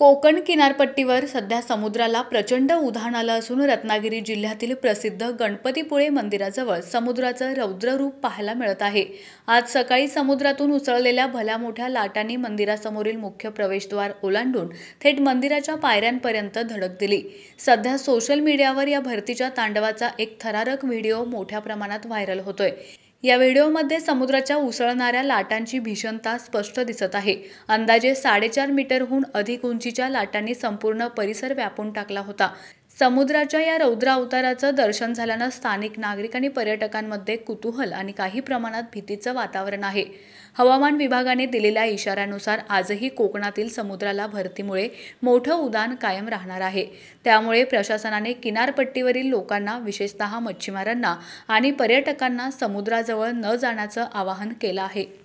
कोकण किनारपट्टीवर सध्या समुद्राला प्रचंड उधाण आलं असून रत्नागिरी जिल्ह्यातील प्रसिद्ध गणपतीपुळे मंदिराजवळ समुद्राचं रौद्र रूप पाहायला मिळत आहे। आज सकाळी समुद्रातून उसळलेल्या भल्या मोठ्या लाटांनी मंदिरासमोरील मुख्य प्रवेशद्वार ओलांडून थेट मंदिराच्या पायऱ्यांपर्यंत धडक दिली। सध्या सोशल मीडियावर या भरतीच्या तांडवाचा एक थरारक व्हिडिओ मोठ्या प्रमाणात व्हायरल होतोय। या व्हिडिओमध्ये समुद्राच्या उसळणाऱ्या लाटांची भीषणता स्पष्ट दिसत आहे। अंदाजे 4.5 मीटरहून अधिक उंचीच्या लाटांनी संपूर्ण परिसर व्यापून टाकला होता। समुद्राच्या या रौद्र अवताराचं दर्शन झाल्यानं स्थानिक नागरिक आणि पर्यटकांमध्ये कुतूहल आणि काही प्रमाणात भीतीचं वातावरण आहे। हवामान विभागाने दिलेल्या इशाऱ्यानुसार आजही कोकणातील समुद्राला भरतीमुळे मोठं उधाण कायम राहणार आहे। त्यामुळे प्रशासनाने किनारपट्टीवरील लोकांना, विशेषतः मच्छीमारांना आणि पर्यटकांना समुद्राजवळ न जाण्याचं आवाहन केलं आहे।